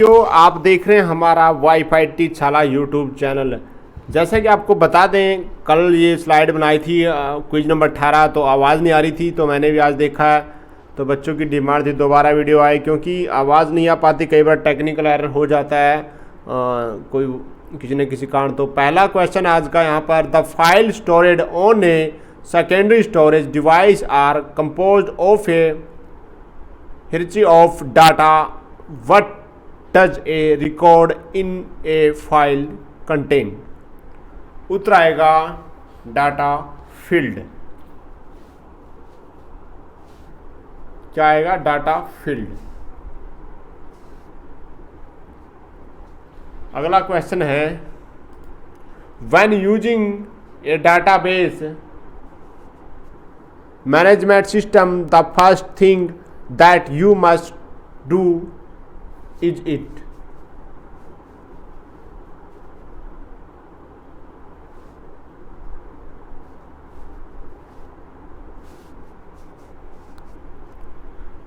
तो आप देख रहे हैं हमारा वाईफाई टीचशाला यूट्यूब चैनल। जैसा कि आपको बता दें, कल ये स्लाइड बनाई थी क्विज नंबर 18, तो आवाज़ नहीं आ रही थी, तो मैंने भी आज देखा है। तो बच्चों की डिमांड थी दोबारा वीडियो आए, क्योंकि आवाज़ नहीं आ पाती, कई बार टेक्निकल एरर हो जाता है कोई किसी न किसी कारण। तो पहला क्वेश्चन आज का यहाँ पर, the file stored on a secondary storage device are composed of a history of data, what does a record in a file contain. उत्तर आएगा डाटा फील्ड। क्या आएगा? Data field. अगला क्वेश्चन है, when using a database management system the first thing that you must do is it.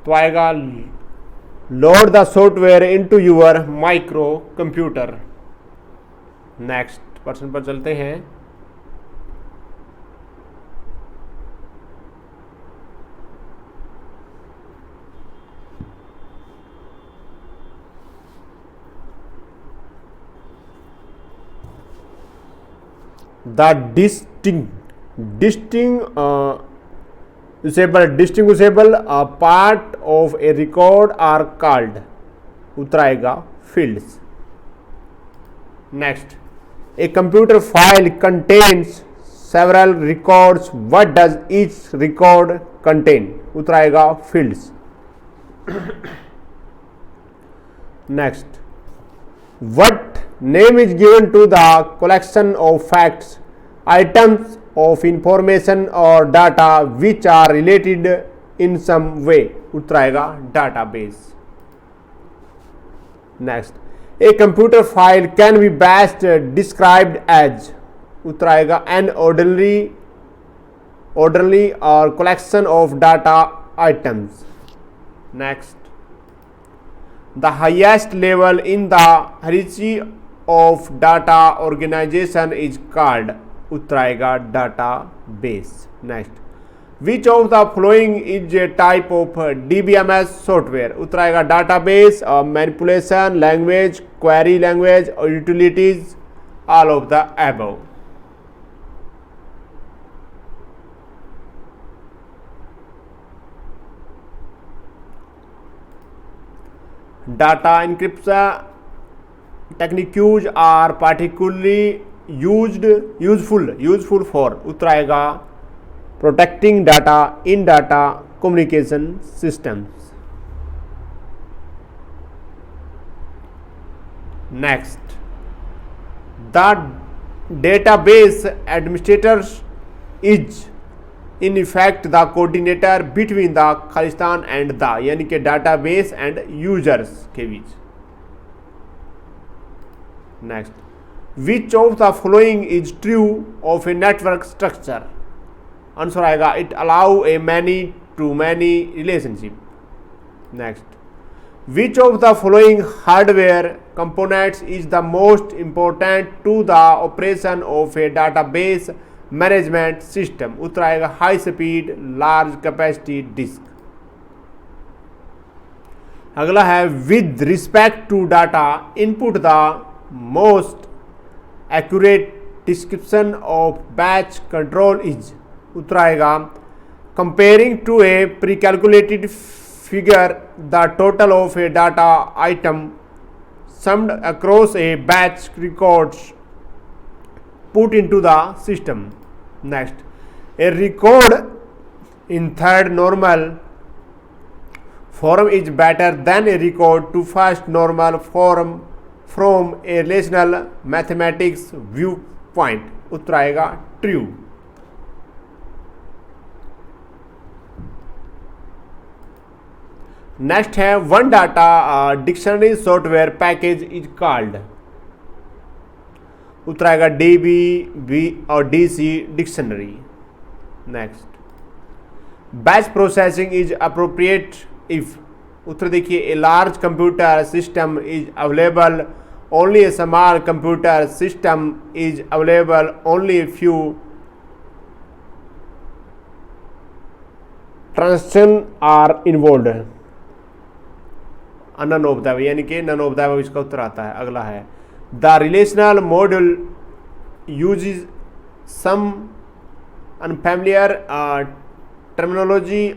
तो आएगा load the software into your microcomputer. Next प्रश्न पर चलते हैं। The distinguishable part of a record are called। उत्तर आएगा fields। Next, a computer file contains several records. What does each record contain? उत्तर आएगा fields। Next, what name is given to the collection of facts, items of information or data which are related in some way? उत्तर आएगा database। Next, a computer file can be best described as। उत्तर आएगा an orderly or collection of data items। Next, the highest level in the hierarchy of data organization is called। उत्तर आएगा database। Next, which of the following is a type of DBMS software? उत्तर आएगा database, manipulation language, query language or utilities, all of the above। Data encryption techniques are particularly useful for। उत्तर आएगा protecting data in data communication systems। Next, the database administrator is in effect the coordinator between the Khalistan and the, यानी कि database and users के बीच। Next, which of the following is true of a network structure? Answer आएगा it allow a many to many relationship। Next, which of the following hardware components is the most important to the operation of a database management system? उत्तर आएगा high speed large capacity disk. अगला है, with respect to data input the most accurate description of batch control is. उत्तर आएगा comparing to a precalculated figure the total of a data item summed across a batch records put into the system। Next, a record in third normal form is better than a record to first normal form from a relational mathematics viewpoint। उत्तर आएगा true। Next है, one data dictionary software package is called। उत्तर आएगा DB और DC dictionary. Next, batch processing is appropriate if. उत्तर देखिए, a large computer system is available only, a small computer system is available only few transaction are involve. None of the, यानी कि none of the इसका उत्तर आता है। अगला है the relational model uses some unfamiliar terminology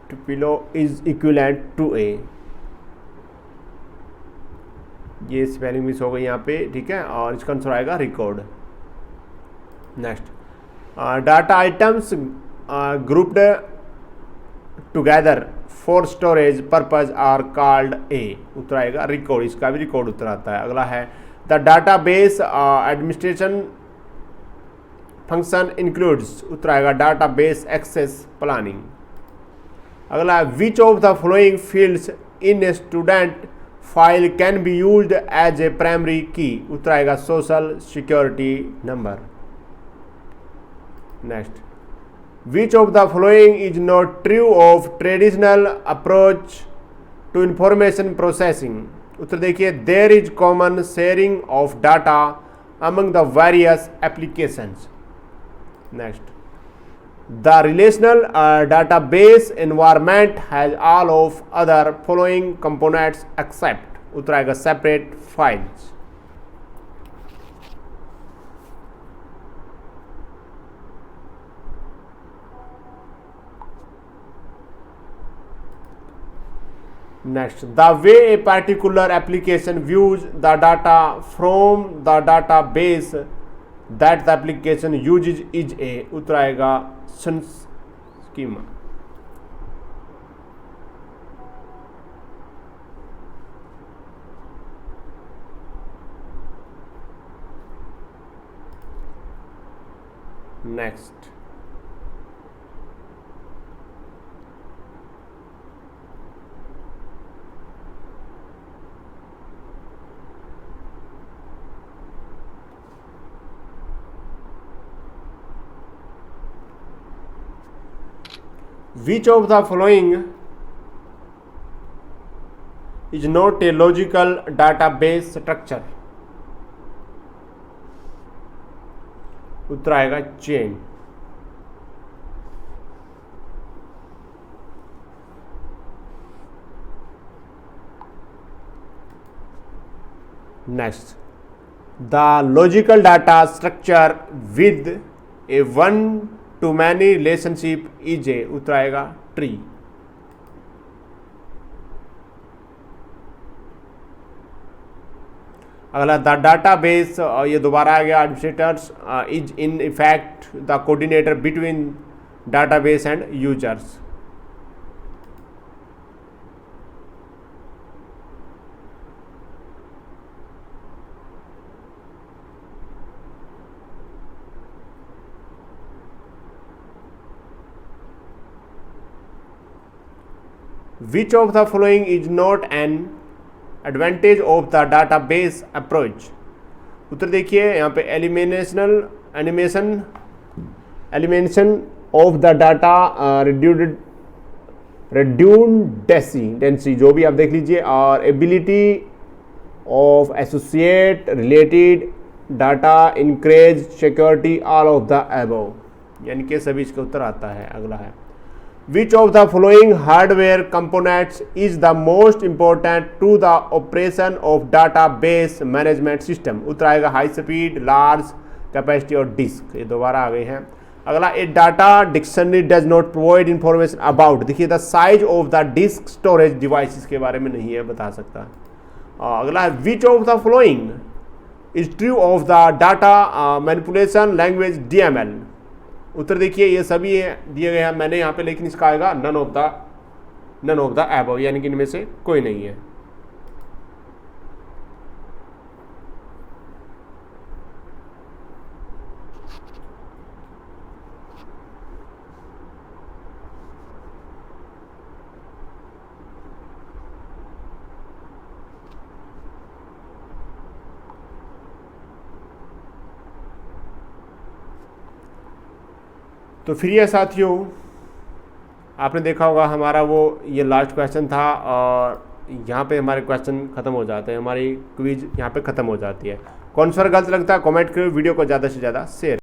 टू is equivalent to a. ये spelling miss हो गई यहाँ पे, ठीक है, और इसका आंसर आएगा record. Next, data items grouped together for storage purpose are called a. उत्तर आएगा रिकॉर्ड, इसका भी रिकॉर्ड उत्तर आता है। अगला है the database administration function includes. उत्तर आएगा डाटा बेस एक्सेस प्लानिंग। अगला, which of the following fields in a student file can be used as a primary key. उत्तर आएगा social security number. Next, which of the following is not true of traditional approach to information processing. उत्तर देखिए, there is common sharing of data among the various applications. Next, the relational database environment has all of other following components except। उत्तर आएगा separate files। Next, the way a particular application views the data from the database that the application uses is a। उत्तर आएगा schema। Next, which of the following is not a logical database structure। उत्तर आएगा chain. Next, the logical data structure with a one to many relationship is a. उत्तर आएगा tree. अगला, the data base, ये दोबारा आ गया, administrators is in effect the coordinator between data base and users. Which of the following is not an advantage of the database approach। उत्तर देखिए, यहाँ पे elimination of the data रिड्यूडेंसी जो भी आप देख लीजिए, और ability of associate related data increase security all of the above, यानी कि सभी इसका उत्तर आता है। अगला है, which of the following hardware components is the most important to the operation of database management system। उत्तर आएगा हाई स्पीड, लार्ज कैपेसिटी और डिस्क। ये दोबारा आ गए हैं। अगला, a data dictionary does not provide information about. देखिए, the size of the disk storage device के बारे में नहीं है बता सकता। अगला है, which of the following is true of the data manipulation language DML। उत्तर देखिए, ये सभी दिए गए हैं मैंने यहाँ पे, लेकिन इसका आएगा नन ऑफ द अबव, यानी कि इनमें से कोई नहीं है। तो फिर ये साथियों आपने देखा होगा हमारा वो ये लास्ट क्वेश्चन था और यहाँ पे हमारे क्वेश्चन खत्म हो जाते हैं, हमारी क्विज यहाँ पे खत्म हो जाती है। कौन सा गलत लगता है कमेंट करो, वीडियो को ज़्यादा से ज़्यादा शेयर